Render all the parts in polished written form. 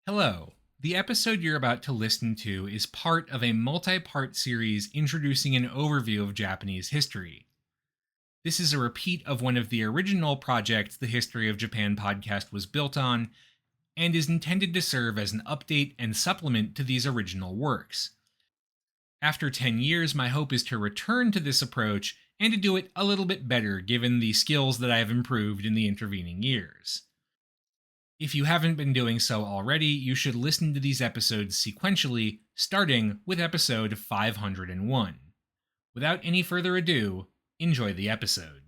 Hello. The episode you're about to listen to is part of a multi part series introducing an overview of Japanese history. This is a repeat of one of the original projects the History of Japan podcast was built on, and is intended to serve as an update and supplement to these original works. After 10 years, my hope is to return to this approach and to do it a little bit better given the skills that I have improved in the intervening years. If you haven't been doing so already, you should listen to these episodes sequentially, starting with episode 501. Without any further ado, enjoy the episode.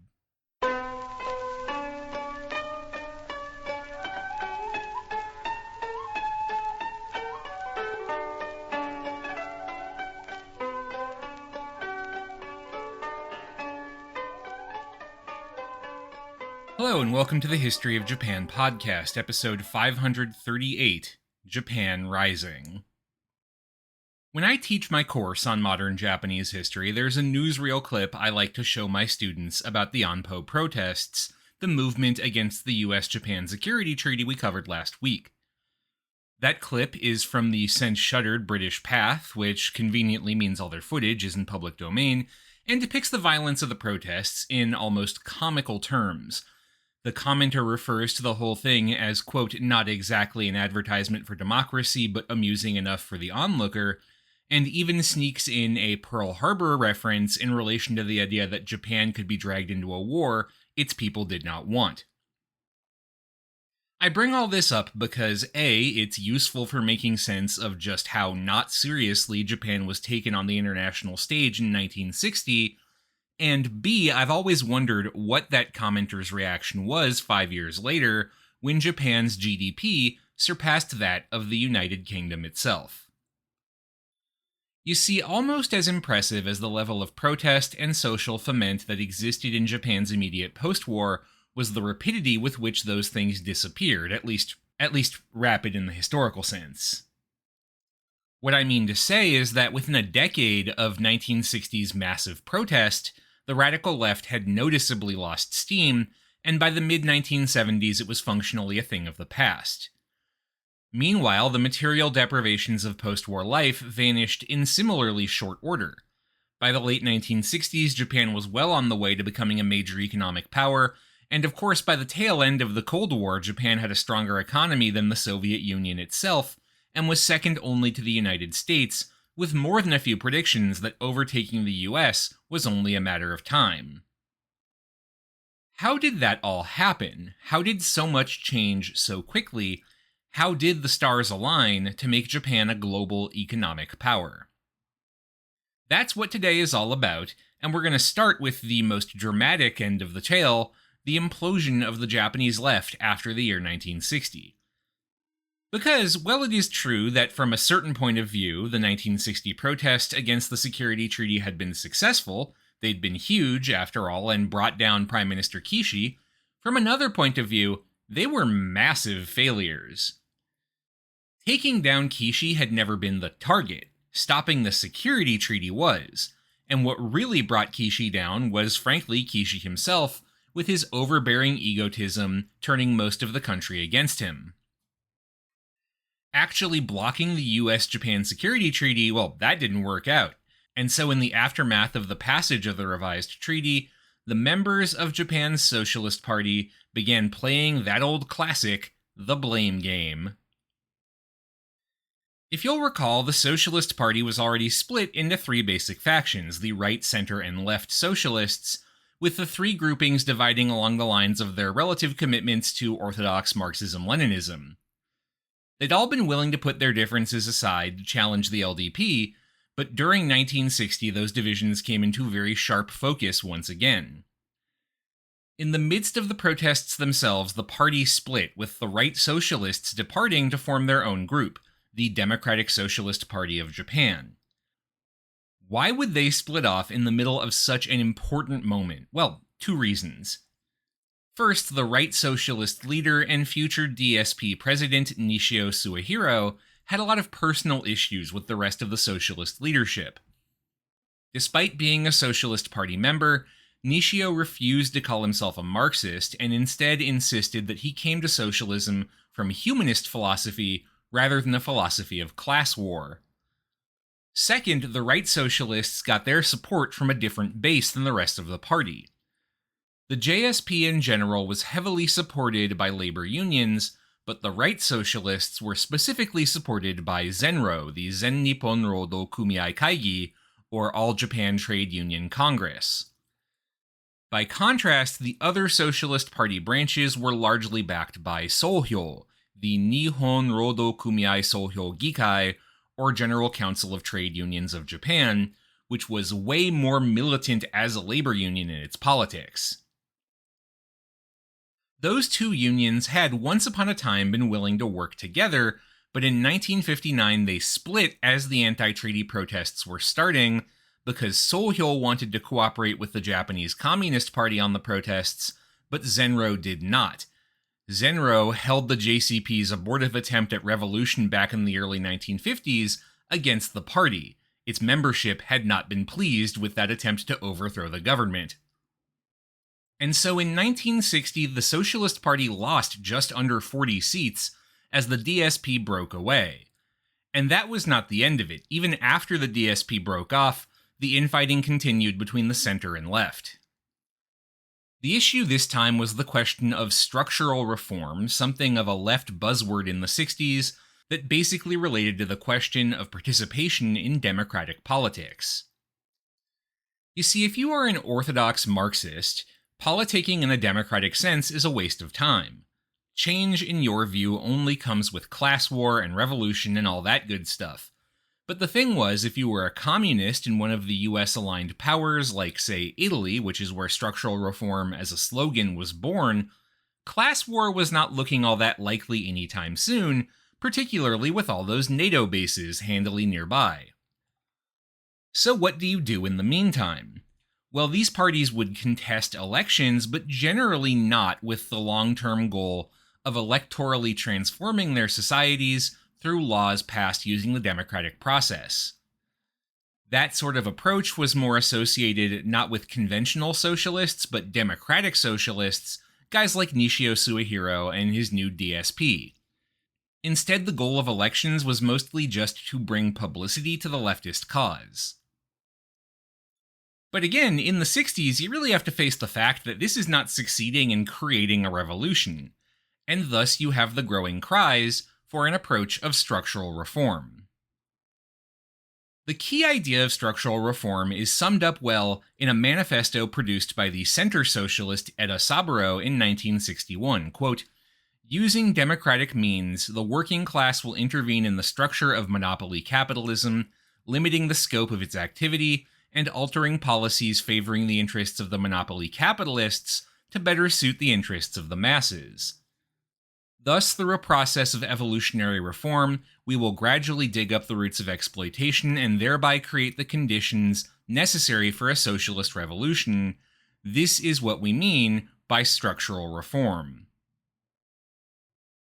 Hello and welcome to the History of Japan podcast, episode 538, Japan Rising. When I teach my course on modern Japanese history, there's a newsreel clip I like to show my students about the Anpo protests, the movement against the US-Japan Security Treaty we covered last week. That clip is from the since-shuttered British Path, which conveniently means all their footage is in public domain, and depicts the violence of the protests in almost comical terms. The commenter refers to the whole thing as, quote, not exactly an advertisement for democracy, but amusing enough for the onlooker, and even sneaks in a Pearl Harbor reference in relation to the idea that Japan could be dragged into a war its people did not want. I bring all this up because A, it's useful for making sense of just how not seriously Japan was taken on the international stage in 1960, and B, I've always wondered what that commenter's reaction was 5 years later when Japan's GDP surpassed that of the United Kingdom itself. You see, almost as impressive as the level of protest and social foment that existed in Japan's immediate post-war was the rapidity with which those things disappeared, at least rapid in the historical sense. What I mean to say is that within a decade of 1960's massive protest, the radical left had noticeably lost steam, and by the mid-1970s it was functionally a thing of the past. Meanwhile, the material deprivations of post-war life vanished in similarly short order. By the late 1960s, Japan was well on the way to becoming a major economic power, and of course by the tail end of the Cold War, Japan had a stronger economy than the Soviet Union itself, and was second only to the United States, with more than a few predictions that overtaking the US was only a matter of time. How did that all happen? How did so much change so quickly? How did the stars align to make Japan a global economic power? That's what today is all about, and we're going to start with the most dramatic end of the tale, the implosion of the Japanese left after the year 1960. Because, while it is true that from a certain point of view, the 1960 protest against the security treaty had been successful, they'd been huge, after all, and brought down Prime Minister Kishi, from another point of view, they were massive failures. Taking down Kishi had never been the target, stopping the security treaty was, and what really brought Kishi down was frankly Kishi himself, with his overbearing egotism turning most of the country against him. Actually blocking the US-Japan Security Treaty, well, that didn't work out, and so in the aftermath of the passage of the revised treaty, the members of Japan's Socialist Party began playing that old classic, the blame game. If you'll recall, the Socialist Party was already split into three basic factions, the right, center, and left socialists, with the three groupings dividing along the lines of their relative commitments to orthodox Marxism-Leninism. They'd all been willing to put their differences aside to challenge the LDP, but during 1960 those divisions came into very sharp focus once again. In the midst of the protests themselves, the party split, with the right socialists departing to form their own group, the Democratic Socialist Party of Japan. Why would they split off in the middle of such an important moment? Well, two reasons. First, the right socialist leader and future DSP president Nishio Suehiro had a lot of personal issues with the rest of the socialist leadership. Despite being a Socialist Party member, Nishio refused to call himself a Marxist and instead insisted that he came to socialism from humanist philosophy rather than a philosophy of class war. Second, the right socialists got their support from a different base than the rest of the party. The JSP in general was heavily supported by labor unions, but the right socialists were specifically supported by Zenro, the Zen Nippon Rodo Kumiai Kaigi, or All Japan Trade Union Congress. By contrast, the other Socialist Party branches were largely backed by Sohyo, the Nihon Rodo Kumiai Sohyo Gikai, or General Council of Trade Unions of Japan, which was way more militant as a labor union in its politics. Those two unions had once upon a time been willing to work together, but in 1959 they split as the anti-treaty protests were starting, because Sohyo wanted to cooperate with the Japanese Communist Party on the protests, but Zenro did not. Zenro held the JCP's abortive attempt at revolution back in the early 1950s against the party. Its membership had not been pleased with that attempt to overthrow the government. And so in 1960, the Socialist Party lost just under 40 seats as the DSP broke away. And that was not the end of it. Even after the DSP broke off, the infighting continued between the center and left. The issue this time was the question of structural reform, something of a left buzzword in the 60s that basically related to the question of participation in democratic politics. You see, if you are an orthodox Marxist, politicking in a democratic sense is a waste of time. Change, in your view, only comes with class war and revolution and all that good stuff. But the thing was, if you were a communist in one of the US-aligned powers, like, say, Italy, which is where structural reform as a slogan was born, class war was not looking all that likely anytime soon, particularly with all those NATO bases handily nearby. So what do you do in the meantime? Well, these parties would contest elections, but generally not with the long-term goal of electorally transforming their societies through laws passed using the democratic process. That sort of approach was more associated not with conventional socialists, but democratic socialists, guys like Nishio Suehiro and his new DSP. Instead, the goal of elections was mostly just to bring publicity to the leftist cause. But again, in the 60s, you really have to face the fact that this is not succeeding in creating a revolution, and thus you have the growing cries for an approach of structural reform. The key idea of structural reform is summed up well in a manifesto produced by the center socialist Eda Saburo in 1961, quote, "Using democratic means, the working class will intervene in the structure of monopoly capitalism, limiting the scope of its activity, and altering policies favoring the interests of the monopoly capitalists to better suit the interests of the masses. Thus, through a process of evolutionary reform, we will gradually dig up the roots of exploitation and thereby create the conditions necessary for a socialist revolution. This is what we mean by structural reform."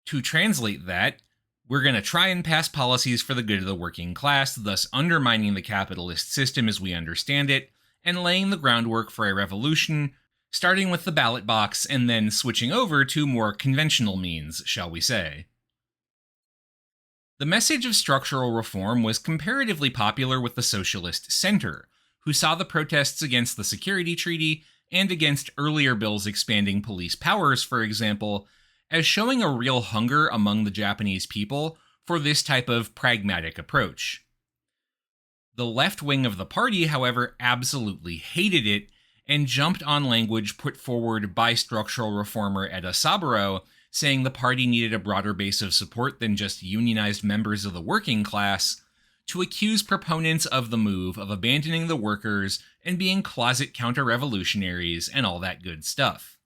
To translate that, we're going to try and pass policies for the good of the working class, thus undermining the capitalist system as we understand it, and laying the groundwork for a revolution, starting with the ballot box and then switching over to more conventional means, shall we say. The message of structural reform was comparatively popular with the socialist center, who saw the protests against the Security Treaty and against earlier bills expanding police powers, for example, as showing a real hunger among the Japanese people for this type of pragmatic approach. The left wing of the party, however, absolutely hated it and jumped on language put forward by structural reformer Eda Saburo, saying the party needed a broader base of support than just unionized members of the working class, to accuse proponents of the move of abandoning the workers and being closet counter-revolutionaries and all that good stuff.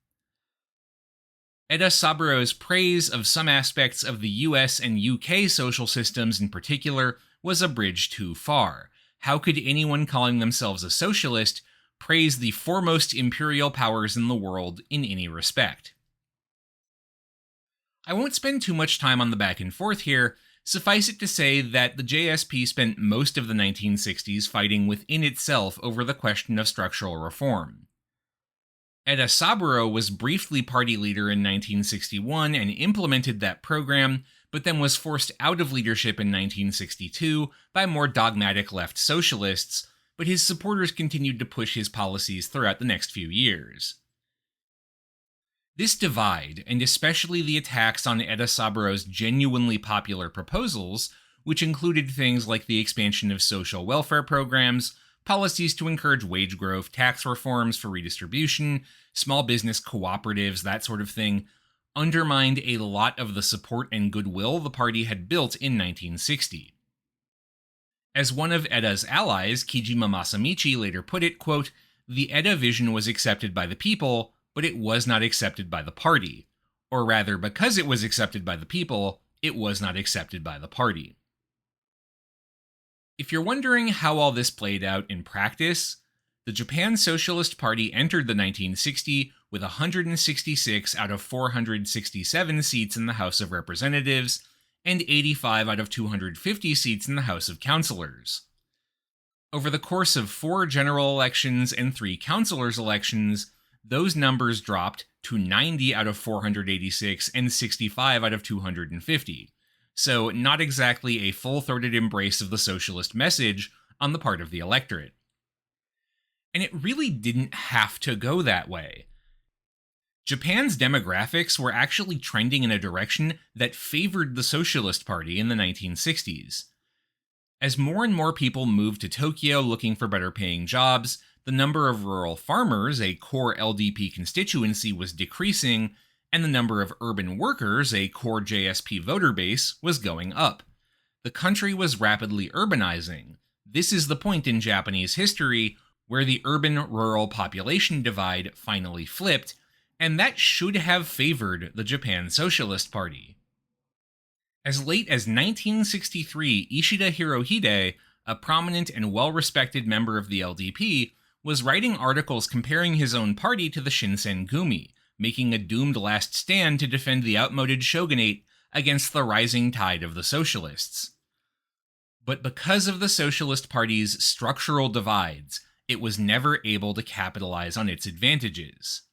Eda Saburo's praise of some aspects of the US and UK social systems in particular was a bridge too far. How could anyone calling themselves a socialist praise the foremost imperial powers in the world in any respect? I won't spend too much time on the back and forth here. Suffice it to say that the JSP spent most of the 1960s fighting within itself over the question of structural reform. Eda Saburo was briefly party leader in 1961 and implemented that program, but then was forced out of leadership in 1962 by more dogmatic left socialists, but his supporters continued to push his policies throughout the next few years. This divide, and especially the attacks on Eda Saburo's genuinely popular proposals, which included things like the expansion of social welfare programs, policies to encourage wage growth, tax reforms for redistribution, small business cooperatives, that sort of thing, undermined a lot of the support and goodwill the party had built in 1960. As one of Eda's allies, Kijima Masamichi, later put it, quote, "The Eda vision was accepted by the people, but it was not accepted by the party. Or rather, because it was accepted by the people, it was not accepted by the party." If you're wondering how all this played out in practice, the Japan Socialist Party entered the 1960 with 166 out of 467 seats in the House of Representatives and 85 out of 250 seats in the House of Councilors. Over the course of 4 general elections and 3 councilors' elections, those numbers dropped to 90 out of 486 and 65 out of 250. So not exactly a full-throated embrace of the socialist message on the part of the electorate. And it really didn't have to go that way. Japan's demographics were actually trending in a direction that favored the Socialist Party in the 1960s. As more and more people moved to Tokyo looking for better-paying jobs, the number of rural farmers, a core LDP constituency, was decreasing, and the number of urban workers, a core JSP voter base, was going up. The country was rapidly urbanizing. This is the point in Japanese history where the urban-rural population divide finally flipped, and that should have favored the Japan Socialist Party. As late as 1963, Ishida Hirohide, a prominent and well-respected member of the LDP, was writing articles comparing his own party to the Shinsengumi, making a doomed last stand to defend the outmoded shogunate against the rising tide of the socialists. But because of the Socialist Party's structural divides, it was never able to capitalize on its advantages.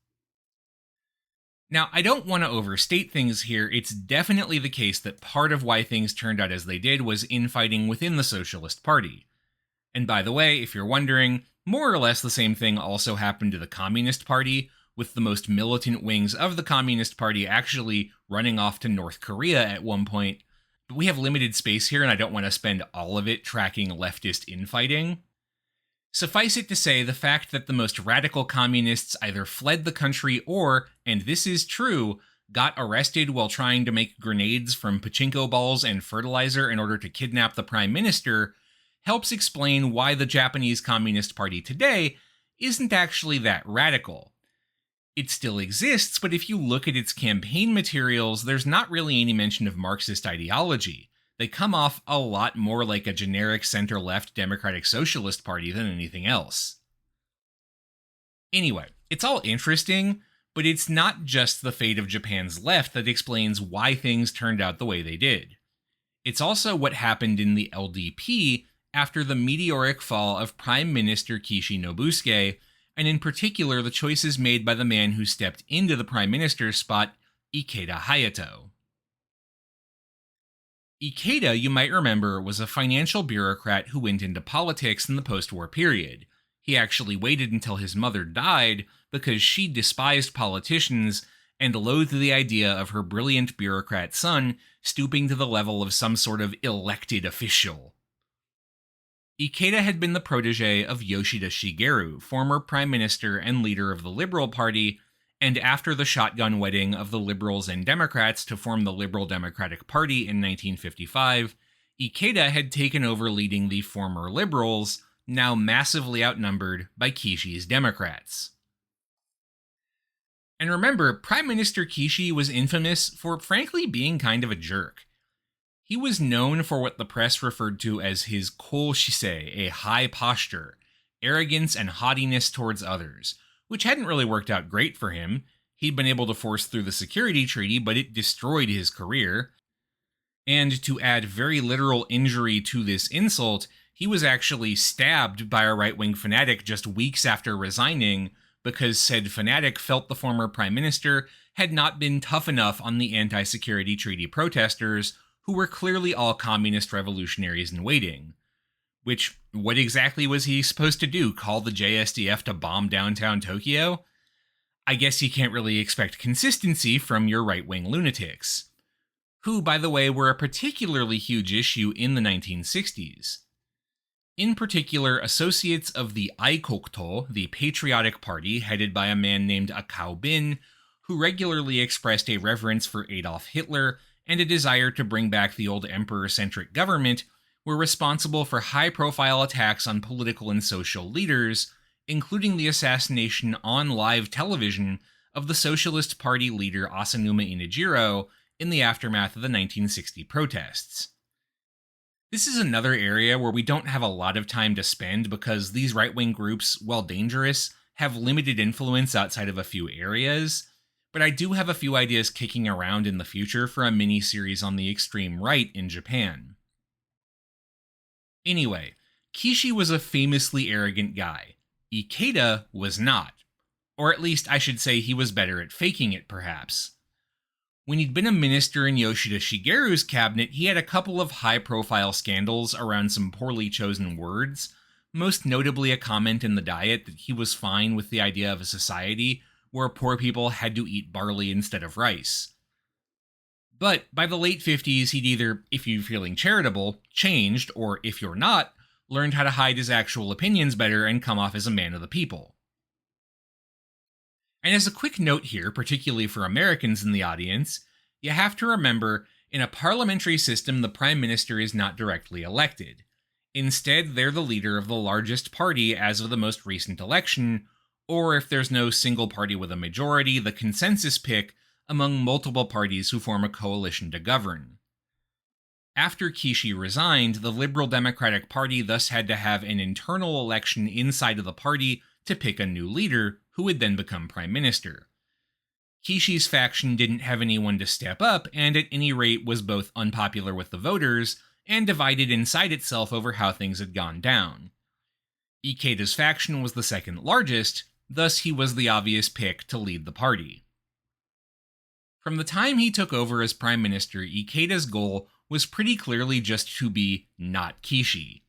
Now, I don't want to overstate things here. It's definitely the case that part of why things turned out as they did was infighting within the Socialist Party. And by the way, if you're wondering, more or less the same thing also happened to the Communist Party, with the most militant wings of the Communist Party actually running off to North Korea at one point. But we have limited space here, and I don't want to spend all of it tracking leftist infighting. Suffice it to say, the fact that the most radical communists either fled the country or, and this is true, got arrested while trying to make grenades from pachinko balls and fertilizer in order to kidnap the prime minister, helps explain why the Japanese Communist Party today isn't actually that radical. It still exists, but if you look at its campaign materials, there's not really any mention of Marxist ideology. They come off a lot more like a generic center-left Democratic Socialist Party than anything else. Anyway, it's all interesting, but it's not just the fate of Japan's left that explains why things turned out the way they did. It's also what happened in the LDP after the meteoric fall of Prime Minister Kishi Nobusuke, and in particular the choices made by the man who stepped into the prime minister's spot, Ikeda Hayato. Ikeda, you might remember, was a financial bureaucrat who went into politics in the post-war period. He actually waited until his mother died because she despised politicians and loathed the idea of her brilliant bureaucrat son stooping to the level of some sort of elected official. Ikeda had been the protege of Yoshida Shigeru, former prime minister and leader of the Liberal Party, and after the shotgun wedding of the Liberals and Democrats to form the Liberal Democratic Party in 1955, Ikeda had taken over leading the former Liberals, now massively outnumbered by Kishi's Democrats. And remember, Prime Minister Kishi was infamous for frankly being kind of a jerk. He was known for what the press referred to as his koushisei, a high posture, arrogance and haughtiness towards others, which hadn't really worked out great for him. He'd been able to force through the security treaty, but it destroyed his career. And to add very literal injury to this insult, he was actually stabbed by a right-wing fanatic just weeks after resigning because said fanatic felt the former prime minister had not been tough enough on the anti-security treaty protesters, who were clearly all communist revolutionaries in waiting. Which, what exactly was he supposed to do? Call the JSDF to bomb downtown Tokyo? I guess you can't really expect consistency from your right-wing lunatics. Who, by the way, were a particularly huge issue in the 1960s. In particular, associates of the Aikokto, the Patriotic Party headed by a man named Akao Bin, who regularly expressed a reverence for Adolf Hitler and a desire to bring back the old emperor-centric government, were responsible for high-profile attacks on political and social leaders, including the assassination on live television of the Socialist Party leader Asanuma Inajiro in the aftermath of the 1960 protests. This is another area where we don't have a lot of time to spend because these right-wing groups, while dangerous, have limited influence outside of a few areas, but I do have a few ideas kicking around in the future for a mini-series on the extreme right in Japan. Anyway, Kishi was a famously arrogant guy. Ikeda was not. Or at least I should say he was better at faking it, perhaps. When he'd been a minister in Yoshida Shigeru's cabinet, he had a couple of high-profile scandals around some poorly chosen words, most notably a comment in the Diet that he was fine with the idea of a society where poor people had to eat barley instead of rice. But by the late 50s, he'd either, if you're feeling charitable, changed, or if you're not, learned how to hide his actual opinions better and come off as a man of the people. And as a quick note here, particularly for Americans in the audience, you have to remember, in a parliamentary system, the Prime Minister is not directly elected. Instead, they're the leader of the largest party as of the most recent election, or if there's no single party with a majority, the consensus pick among multiple parties who form a coalition to govern. After Kishi resigned, the Liberal Democratic Party thus had to have an internal election inside of the party to pick a new leader, who would then become Prime Minister. Kishi's faction didn't have anyone to step up, and at any rate was both unpopular with the voters and divided inside itself over how things had gone down. Ikeda's faction was the second largest, thus he was the obvious pick to lead the party. From the time he took over as Prime Minister, Ikeda's goal was pretty clearly just to be not Kishi.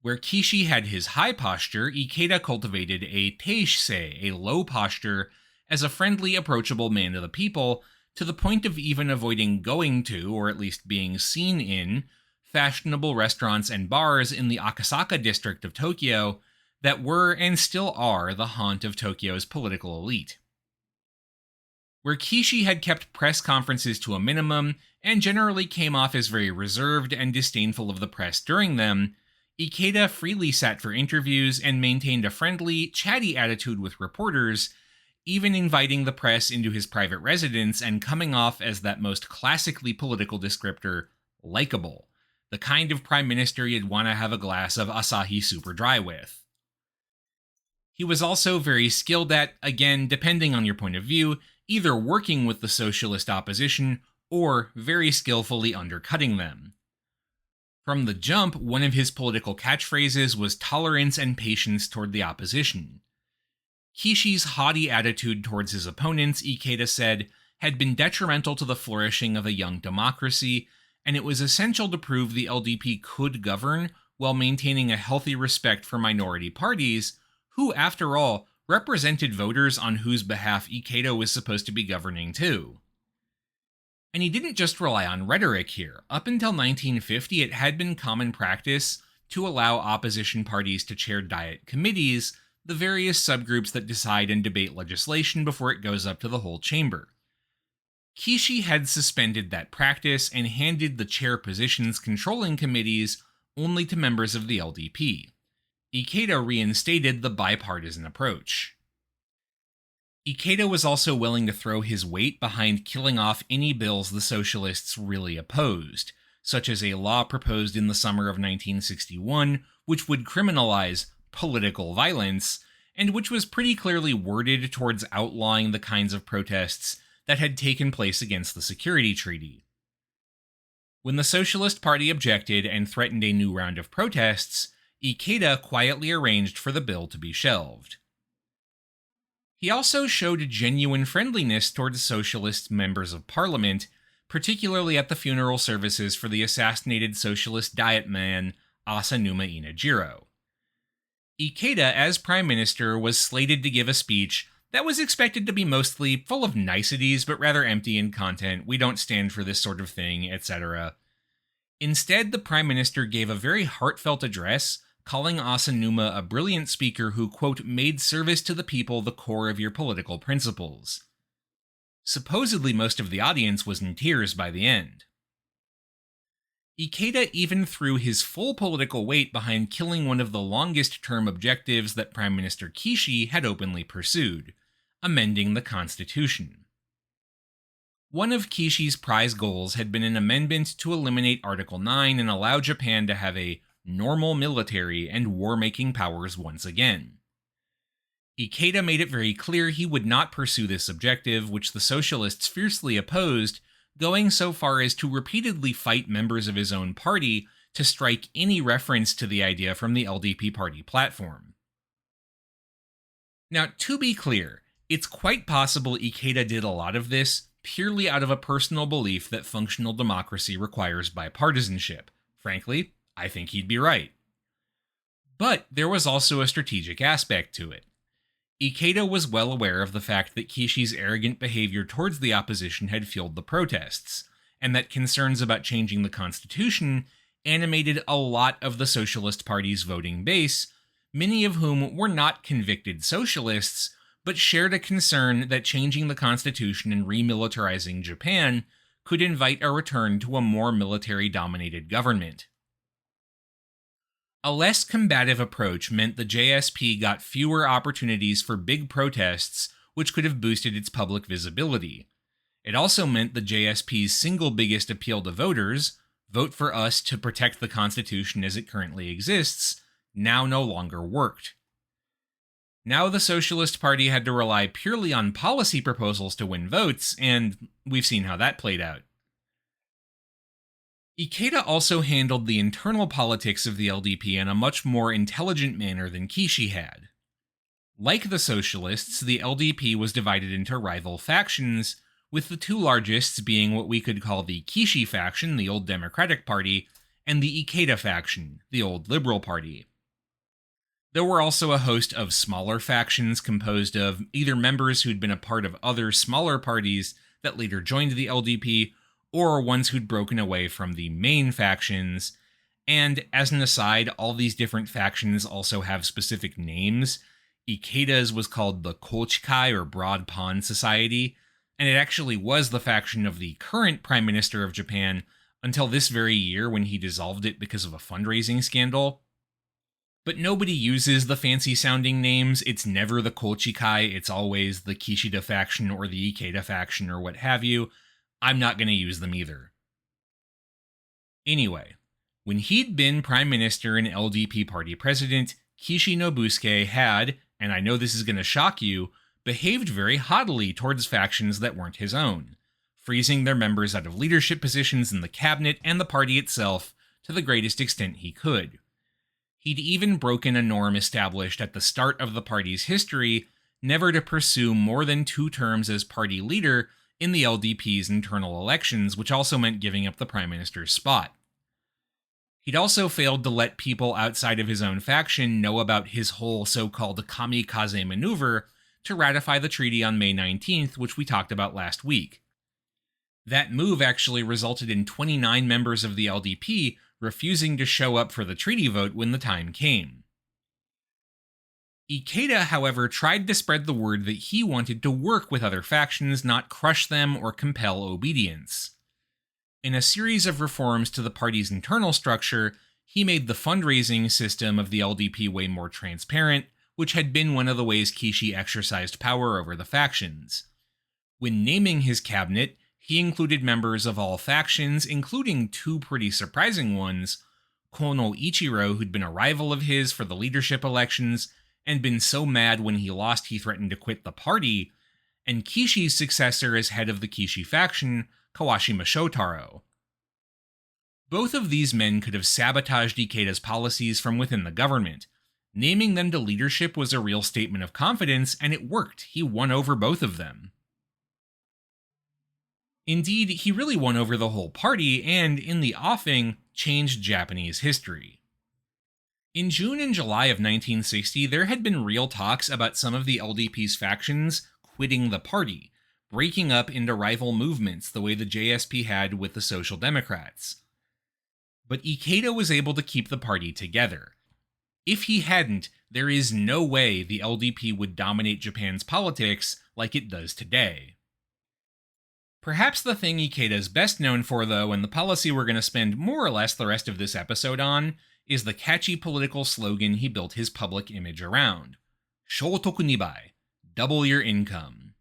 Where Kishi had his high posture, Ikeda cultivated a teishusei, a low posture, as a friendly, approachable man of the people, to the point of even avoiding going to, or at least being seen in, fashionable restaurants and bars in the Akasaka district of Tokyo that were and still are the haunt of Tokyo's political elite. Where Kishi had kept press conferences to a minimum and generally came off as very reserved and disdainful of the press during them, Ikeda freely sat for interviews and maintained a friendly, chatty attitude with reporters, even inviting the press into his private residence and coming off as that most classically political descriptor, likable, the kind of prime minister you'd want to have a glass of Asahi Super Dry with. He was also very skilled at, again, depending on your point of view, either working with the socialist opposition or very skillfully undercutting them. From the jump, one of his political catchphrases was tolerance and patience toward the opposition. Kishi's haughty attitude towards his opponents, Ikeda said, had been detrimental to the flourishing of a young democracy, and it was essential to prove the LDP could govern while maintaining a healthy respect for minority parties, who, after all, represented voters on whose behalf Ikeda was supposed to be governing too. And he didn't just rely on rhetoric here. Up until 1950, it had been common practice to allow opposition parties to chair Diet committees, the various subgroups that decide and debate legislation before it goes up to the whole chamber. Kishi had suspended that practice and handed the chair positions controlling committees only to members of the LDP. Ikeda reinstated the bipartisan approach. Ikeda was also willing to throw his weight behind killing off any bills the socialists really opposed, such as a law proposed in the summer of 1961 which would criminalize political violence, and which was pretty clearly worded towards outlawing the kinds of protests that had taken place against the security treaty. When the Socialist Party objected and threatened a new round of protests, Ikeda quietly arranged for the bill to be shelved. He also showed genuine friendliness towards socialist members of parliament, particularly at the funeral services for the assassinated socialist diet man Asanuma Inajiro. Ikeda, as prime minister, was slated to give a speech that was expected to be mostly full of niceties but rather empty in content, we don't stand for this sort of thing, etc. Instead, the prime minister gave a very heartfelt address, calling Asanuma a brilliant speaker who, quote, made service to the people the core of your political principles. Supposedly most of the audience was in tears by the end. Ikeda even threw his full political weight behind killing one of the longest-term objectives that Prime Minister Kishi had openly pursued, amending the constitution. One of Kishi's prize goals had been an amendment to eliminate Article 9 and allow Japan to have a normal military and war-making powers once again. Ikeda made it very clear he would not pursue this objective, which the socialists fiercely opposed, going so far as to repeatedly fight members of his own party to strike any reference to the idea from the LDP party platform. Now, to be clear, it's quite possible Ikeda did a lot of this purely out of a personal belief that functional democracy requires bipartisanship. Frankly, I think he'd be right. But there was also a strategic aspect to it. Ikeda was well aware of the fact that Kishi's arrogant behavior towards the opposition had fueled the protests, and that concerns about changing the constitution animated a lot of the Socialist Party's voting base, many of whom were not convicted socialists, but shared a concern that changing the constitution and remilitarizing Japan could invite a return to a more military-dominated government. A less combative approach meant the JSP got fewer opportunities for big protests, which could have boosted its public visibility. It also meant the JSP's single biggest appeal to voters, vote for us to protect the Constitution as it currently exists, now no longer worked. Now the Socialist Party had to rely purely on policy proposals to win votes, and we've seen how that played out. Ikeda also handled the internal politics of the LDP in a much more intelligent manner than Kishi had. Like the Socialists, the LDP was divided into rival factions, with the two largest being what we could call the Kishi faction, the old Democratic Party, and the Ikeda faction, the old Liberal Party. There were also a host of smaller factions composed of either members who'd been a part of other smaller parties that later joined the LDP, or ones who'd broken away from the main factions. And as an aside, all these different factions also have specific names. Ikeda's was called the Kochikai, or Broad Pond Society, and it actually was the faction of the current Prime Minister of Japan until this very year when he dissolved it because of a fundraising scandal. But nobody uses the fancy-sounding names. It's never the Kochikai, it's always the Kishida faction or the Ikeda faction or what have you. I'm not going to use them either. Anyway, when he'd been Prime Minister and LDP party president, Kishi Nobusuke had, and I know this is going to shock you, behaved very haughtily towards factions that weren't his own, freezing their members out of leadership positions in the cabinet and the party itself to the greatest extent he could. He'd even broken a norm established at the start of the party's history, never to pursue more than 2 terms as party leader in the LDP's internal elections, which also meant giving up the prime minister's spot. He'd also failed to let people outside of his own faction know about his whole so-called kamikaze maneuver to ratify the treaty on May 19th, which we talked about last week. That move actually resulted in 29 members of the LDP refusing to show up for the treaty vote when the time came. Ikeda, however, tried to spread the word that he wanted to work with other factions, not crush them or compel obedience. In a series of reforms to the party's internal structure, he made the fundraising system of the LDP way more transparent, which had been one of the ways Kishi exercised power over the factions. When naming his cabinet, he included members of all factions, including 2 pretty surprising ones: Kono Ichiro, who'd been a rival of his for the leadership elections, and been so mad when he lost he threatened to quit the party, and Kishi's successor as head of the Kishi faction, Kawashima Shotaro. Both of these men could have sabotaged Ikeda's policies from within the government. Naming them to leadership was a real statement of confidence, and it worked. He won over both of them. Indeed, he really won over the whole party and, in the offing, changed Japanese history. In June and July of 1960, there had been real talks about some of the LDP's factions quitting the party, breaking up into rival movements the way the JSP had with the Social Democrats. But Ikeda was able to keep the party together. If he hadn't, there is no way the LDP would dominate Japan's politics like it does today. Perhaps the thing Ikeda is best known for, though, and the policy we're going to spend more or less the rest of this episode on, is the catchy political slogan he built his public image around: Shotoku Nibai, double your income.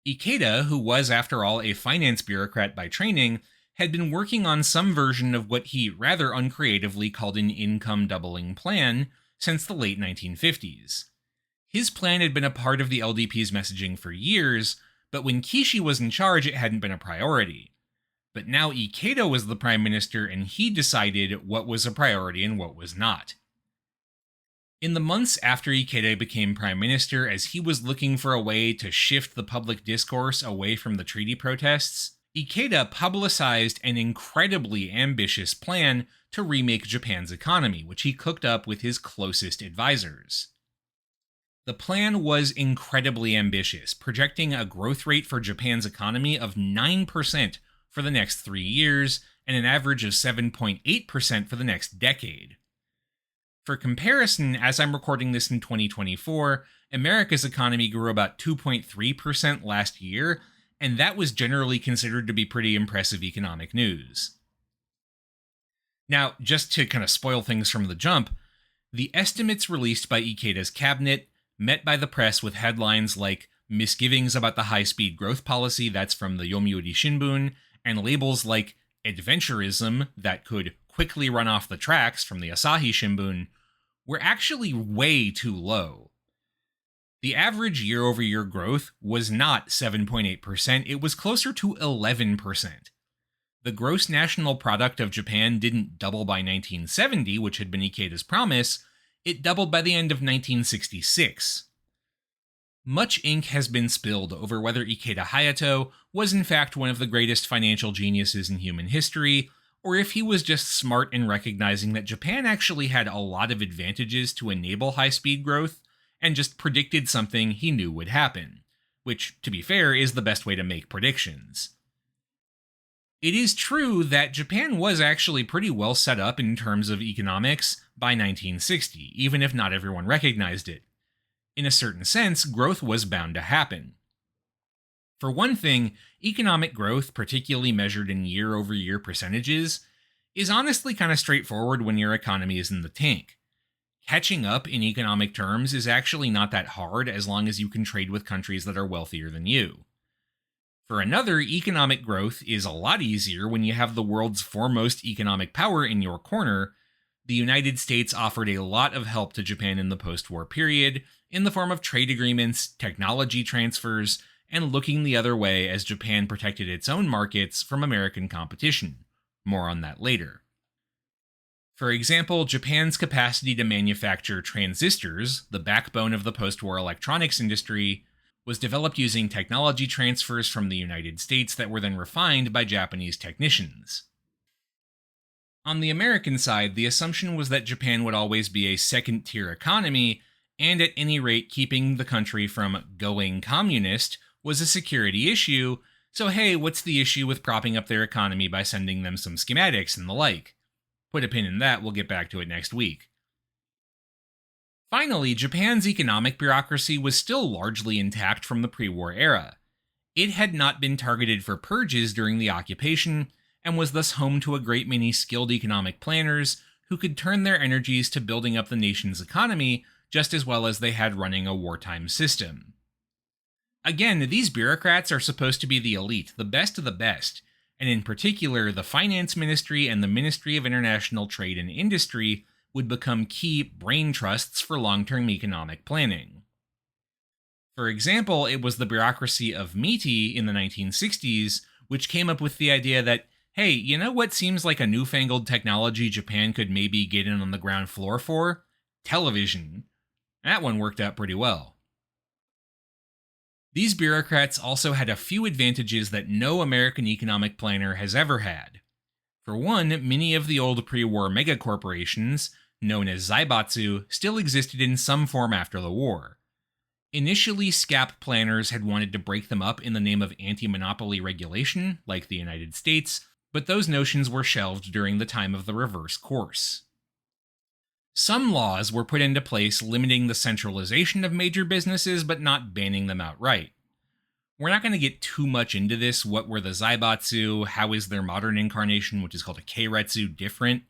Ikeda, who was after all a finance bureaucrat by training, had been working on some version of what he rather uncreatively called an income doubling plan since the late 1950s. His plan had been a part of the LDP's messaging for years, but when Kishi was in charge, it hadn't been a priority. But now Ikeda was the prime minister, and he decided what was a priority and what was not. In the months after Ikeda became prime minister, as he was looking for a way to shift the public discourse away from the treaty protests, Ikeda publicized an incredibly ambitious plan to remake Japan's economy, which he cooked up with his closest advisors. The plan was incredibly ambitious, projecting a growth rate for Japan's economy of 9% for the next 3 years and an average of 7.8% for the next decade. For comparison, as I'm recording this in 2024, America's economy grew about 2.3% last year, and that was generally considered to be pretty impressive economic news. Now, just to kind of spoil things from the jump, the estimates released by Ikeda's cabinet met by the press with headlines like misgivings about the high-speed growth policy, that's from the Yomiuri Shimbun, and labels like adventurism that could quickly run off the tracks from the Asahi Shimbun, were actually way too low. The average year-over-year growth was not 7.8%, it was closer to 11%. The gross national product of Japan didn't double by 1970, which had been Ikeda's promise, it doubled by the end of 1966. Much ink has been spilled over whether Ikeda Hayato was in fact one of the greatest financial geniuses in human history, or if he was just smart in recognizing that Japan actually had a lot of advantages to enable high-speed growth, and just predicted something he knew would happen, which, to be fair, is the best way to make predictions. It is true that Japan was actually pretty well set up in terms of economics by 1960, even if not everyone recognized it. In a certain sense, growth was bound to happen. For one thing, economic growth, particularly measured in year-over-year percentages, is honestly kind of straightforward when your economy is in the tank. Catching up in economic terms is actually not that hard as long as you can trade with countries that are wealthier than you. For another, economic growth is a lot easier when you have the world's foremost economic power in your corner. The United States offered a lot of help to Japan in the post-war period, in the form of trade agreements, technology transfers, and looking the other way as Japan protected its own markets from American competition. More on that later. For example, Japan's capacity to manufacture transistors, the backbone of the post-war electronics industry, was developed using technology transfers from the United States that were then refined by Japanese technicians. On the American side, the assumption was that Japan would always be a second-tier economy, and at any rate keeping the country from going communist was a security issue, so hey, what's the issue with propping up their economy by sending them some schematics and the like? Put a pin in that, we'll get back to it next week. Finally, Japan's economic bureaucracy was still largely intact from the pre-war era. It had not been targeted for purges during the occupation, and was thus home to a great many skilled economic planners who could turn their energies to building up the nation's economy just as well as they had running a wartime system. Again, these bureaucrats are supposed to be the elite, the best of the best, and in particular, the Finance Ministry and the Ministry of International Trade and Industry would become key brain trusts for long-term economic planning. For example, it was the bureaucracy of MITI in the 1960s which came up with the idea that, hey, you know what seems like a newfangled technology Japan could maybe get in on the ground floor for? Television. That one worked out pretty well. These bureaucrats also had a few advantages that no American economic planner has ever had. For one, many of the old pre-war megacorporations, known as zaibatsu, still existed in some form after the war. Initially, SCAP planners had wanted to break them up in the name of anti-monopoly regulation, like the United States, but those notions were shelved during the time of the reverse course. Some laws were put into place limiting the centralization of major businesses, but not banning them outright. We're not going to get too much into this. What were the zaibatsu? How is their modern incarnation, which is called a keiretsu, different?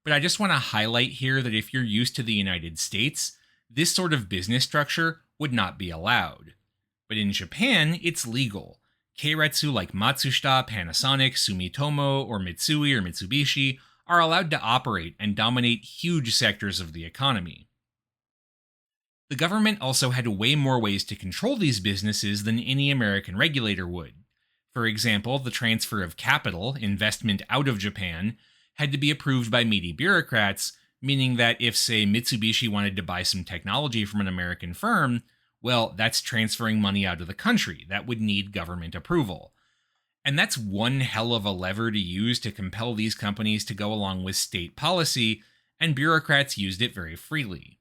But I just want to highlight here that if you're used to the United States, this sort of business structure would not be allowed. But in Japan, it's legal. Keiretsu like Matsushita, Panasonic, Sumitomo, or Mitsui or Mitsubishi are allowed to operate and dominate huge sectors of the economy. The government also had way more ways to control these businesses than any American regulator would. For example, the transfer of capital, investment out of Japan, had to be approved by meaty bureaucrats, meaning that if, say, Mitsubishi wanted to buy some technology from an American firm, well, that's transferring money out of the country. That would need government approval. And that's one hell of a lever to use to compel these companies to go along with state policy, and bureaucrats used it very freely.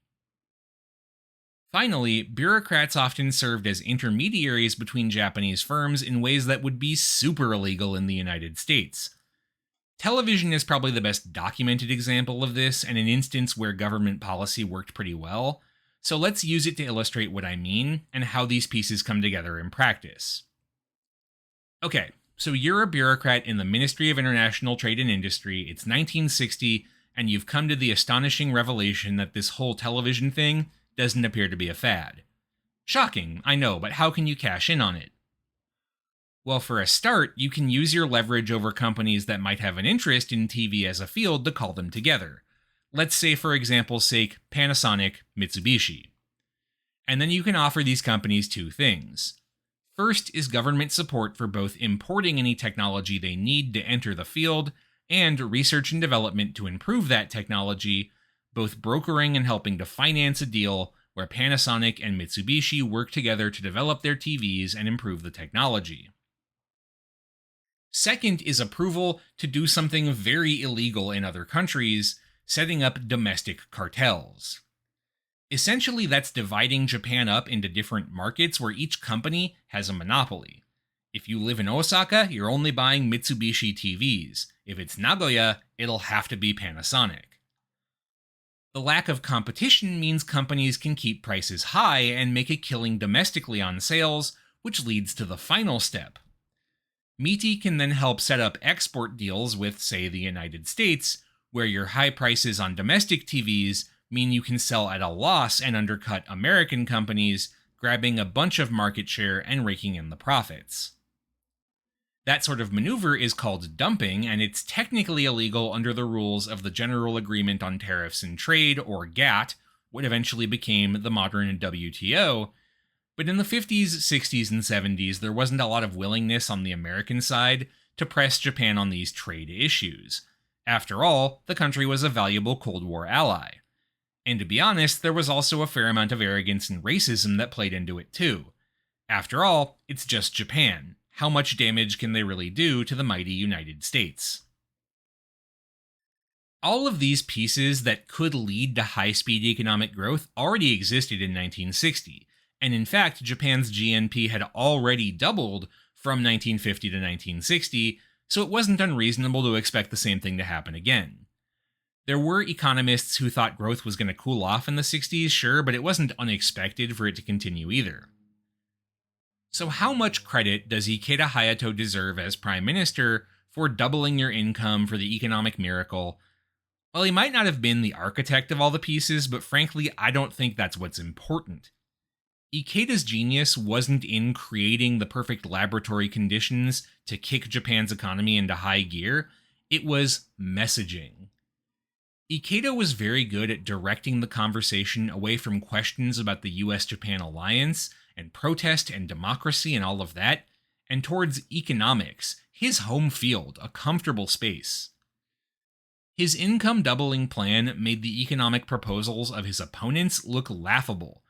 Finally, bureaucrats often served as intermediaries between Japanese firms in ways that would be super illegal in the United States. Television is probably the best documented example of this, and an instance where government policy worked pretty well, so let's use it to illustrate what I mean and how these pieces come together in practice. Okay, so you're a bureaucrat in the Ministry of International Trade and Industry, it's 1960, and you've come to the astonishing revelation that this whole television thing doesn't appear to be a fad. Shocking, I know, but how can you cash in on it? Well, for a start, you can use your leverage over companies that might have an interest in TV as a field to call them together. Let's say, for example's sake, Panasonic, Mitsubishi. And then you can offer these companies two things. First is government support for both importing any technology they need to enter the field, and research and development to improve that technology, both brokering and helping to finance a deal where Panasonic and Mitsubishi work together to develop their TVs and improve the technology. Second is approval to do something very illegal in other countries, setting up domestic cartels. Essentially, that's dividing Japan up into different markets where each company has a monopoly. If you live in Osaka, you're only buying Mitsubishi TVs. If it's Nagoya, it'll have to be Panasonic. The lack of competition means companies can keep prices high and make a killing domestically on sales, which leads to the final step. MITI can then help set up export deals with, say, the United States, where your high prices on domestic TVs mean you can sell at a loss and undercut American companies, grabbing a bunch of market share and raking in the profits. That sort of maneuver is called dumping, and it's technically illegal under the rules of the General Agreement on Tariffs and Trade, or GATT, what eventually became the modern WTO. But in the 50s, 60s, and 70s, there wasn't a lot of willingness on the American side to press Japan on these trade issues. After all, the country was a valuable Cold War ally. And to be honest, there was also a fair amount of arrogance and racism that played into it too. After all, it's just Japan. How much damage can they really do to the mighty United States? All of these pieces that could lead to high-speed economic growth already existed in 1960. And in fact, Japan's GNP had already doubled from 1950 to 1960, so it wasn't unreasonable to expect the same thing to happen again. There were economists who thought growth was going to cool off in the 60s, sure, but it wasn't unexpected for it to continue either. So how much credit does Ikeda Hayato deserve as Prime Minister for doubling your income for the economic miracle? Well, he might not have been the architect of all the pieces, but frankly, I don't think that's what's important. Ikeda's genius wasn't in creating the perfect laboratory conditions to kick Japan's economy into high gear, it was messaging. Ikeda was very good at directing the conversation away from questions about the US-Japan alliance and protest and democracy and all of that, and towards economics, his home field, a comfortable space. His income doubling plan made the economic proposals of his opponents look laughable.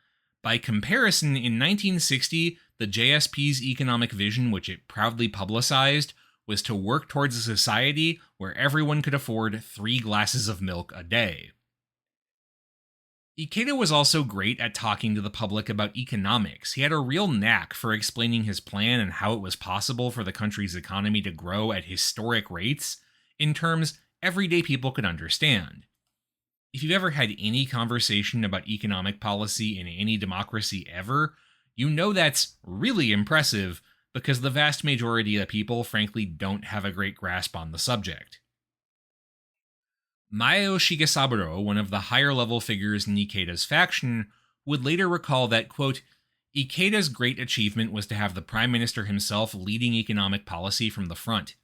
By comparison, in 1960, The JSP's economic vision, which it proudly publicized, was to work towards a society where everyone could afford 3 glasses of milk a day. Ikeda was also great at talking to the public about economics. He had a real knack for explaining his plan and how it was possible for the country's economy to grow at historic rates in terms everyday people could understand. If you've ever had any conversation about economic policy in any democracy ever, you know that's really impressive because the vast majority of people frankly don't have a great grasp on the subject. Maio Shigesaburo, one of the higher level figures in Ikeda's faction, would later recall that, quote, Ikeda's great achievement was to have the prime minister himself leading economic policy from the front.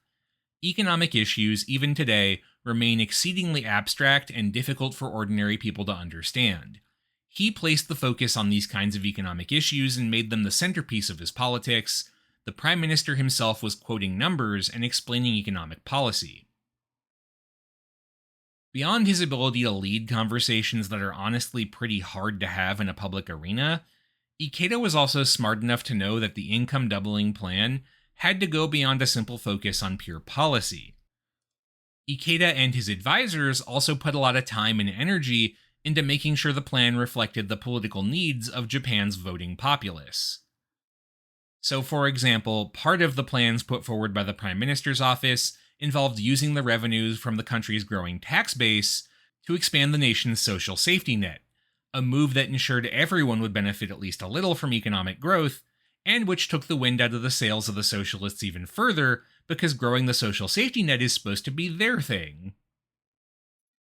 Economic issues, even today, remain exceedingly abstract and difficult for ordinary people to understand. He placed the focus on these kinds of economic issues and made them the centerpiece of his politics. The prime minister himself was quoting numbers and explaining economic policy. Beyond his ability to lead conversations that are honestly pretty hard to have in a public arena, Ikeda was also smart enough to know that the income doubling plan had to go beyond a simple focus on pure policy. Ikeda and his advisors also put a lot of time and energy into making sure the plan reflected the political needs of Japan's voting populace. So, for example, part of the plans put forward by the Prime Minister's office involved using the revenues from the country's growing tax base to expand the nation's social safety net, a move that ensured everyone would benefit at least a little from economic growth, and which took the wind out of the sails of the socialists even further, because growing the social safety net is supposed to be their thing.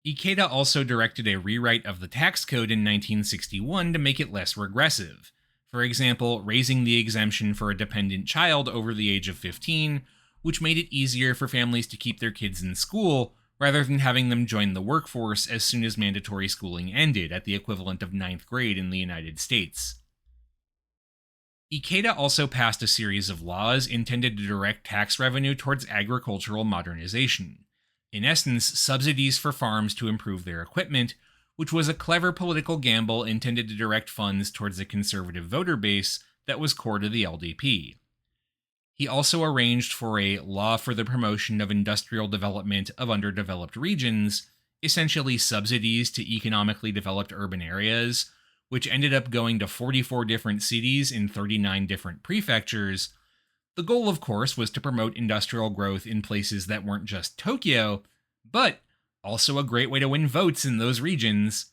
Ikeda also directed a rewrite of the tax code in 1961 to make it less regressive. For example, raising the exemption for a dependent child over the age of 15, which made it easier for families to keep their kids in school rather than having them join the workforce as soon as mandatory schooling ended at the equivalent of 9th grade in the United States. Ikeda also passed a series of laws intended to direct tax revenue towards agricultural modernization. In essence, subsidies for farms to improve their equipment, which was a clever political gamble intended to direct funds towards a conservative voter base that was core to the LDP. He also arranged for a law for the promotion of industrial development of underdeveloped regions, essentially subsidies to economically developed urban areas, which ended up going to 44 different cities in 39 different prefectures. The goal, of course, was to promote industrial growth in places that weren't just Tokyo, but also a great way to win votes in those regions.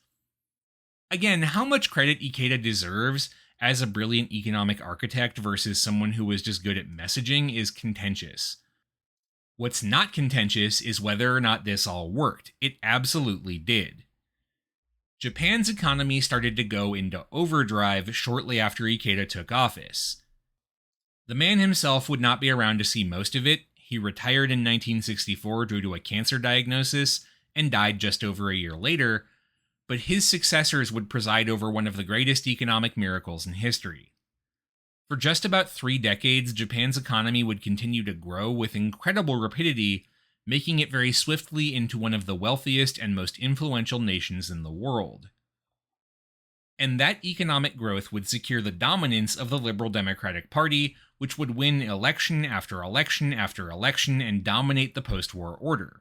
Again, how much credit Ikeda deserves as a brilliant economic architect versus someone who was just good at messaging is contentious. What's not contentious is whether or not this all worked. It absolutely did. Japan's economy started to go into overdrive shortly after Ikeda took office. The man himself would not be around to see most of it. He retired in 1964 due to a cancer diagnosis and died just over a year later, but his successors would preside over one of the greatest economic miracles in history. For just about 3 decades, Japan's economy would continue to grow with incredible rapidity, making it very swiftly into one of the wealthiest and most influential nations in the world. And that economic growth would secure the dominance of the Liberal Democratic Party, which would win election after election after election and dominate the post-war order.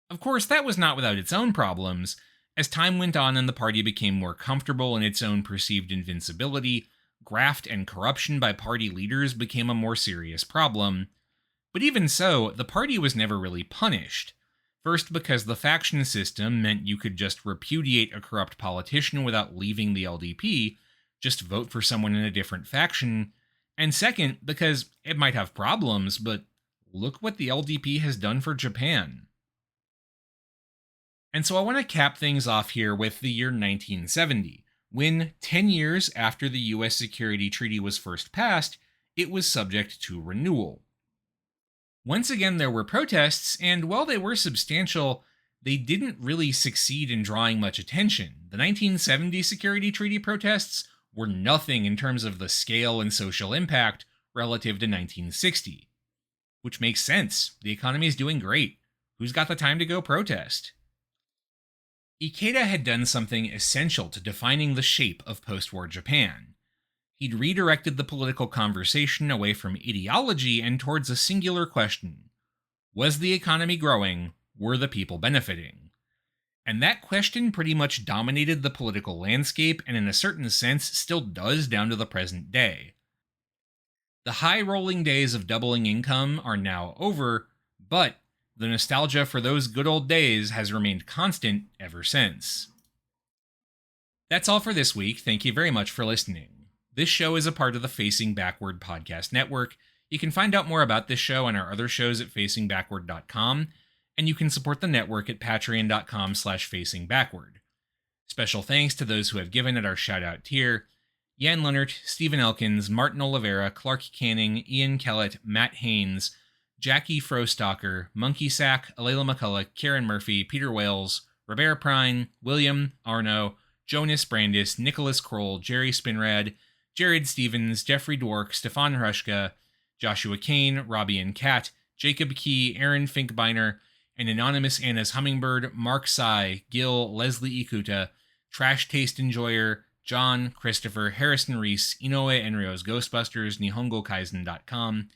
Of course, that was not without its own problems. As time went on and the party became more comfortable in its own perceived invincibility, graft and corruption by party leaders became a more serious problem. But even so, the party was never really punished. First, because the faction system meant you could just repudiate a corrupt politician without leaving the LDP, just vote for someone in a different faction. And second, because it might have problems, but look what the LDP has done for Japan. And so I want to cap things off here with the year 1970, when, 10 years after the US Security Treaty was first passed, it was subject to renewal. Once again, there were protests, and while they were substantial, they didn't really succeed in drawing much attention. The 1970 Security Treaty protests were nothing in terms of the scale and social impact relative to 1960. Which makes sense. The economy is doing great. Who's got the time to go protest? Ikeda had done something essential to defining the shape of post-war Japan. He'd redirected the political conversation away from ideology and towards a singular question: was the economy growing? Were the people benefiting? And that question pretty much dominated the political landscape, and in a certain sense still does down to the present day. The high rolling days of doubling income are now over, but the nostalgia for those good old days has remained constant ever since. That's all for this week. Thank you very much for listening. This show is a part of the Facing Backward podcast network. You can find out more about this show and our other shows at facingbackward.com, and you can support the network at patreon.com/facingbackward. Special thanks to those who have given at our shoutout tier: Jan Leonard, Stephen Elkins, Martin Oliveira, Clark Canning, Ian Kellett, Matt Haynes, Jackie Frostocker, Monkey Sack, Alayla McCulloch, Karen Murphy, Peter Wales, Robert Prine, William, Arno, Jonas Brandis, Nicholas Kroll, Jerry Spinrad, Jared Stevens, Jeffrey Dwork, Stefan Hrushka, Joshua Kane, Robbie and Kat, Jacob Key, Aaron Finkbeiner, and Anonymous Anna's Hummingbird, Mark Sai, Gil, Leslie Ikuta, Trash Taste Enjoyer, John, Christopher, Harrison Reese, Inoue Enryo's Ghostbusters, NihongoKaizen.com,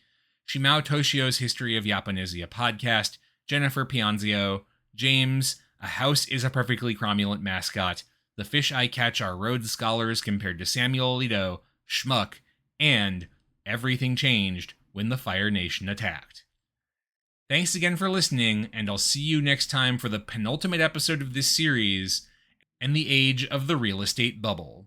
Shimao Toshio's History of Japonesia podcast, Jennifer Pianzio, James, A House is a Perfectly Cromulent Mascot, The Fish I Catch Are Rhodes Scholars Compared to Samuel Alito, Schmuck, and Everything Changed When the Fire Nation Attacked. Thanks again for listening, and I'll see you next time for the penultimate episode of this series and the age of the real estate bubble.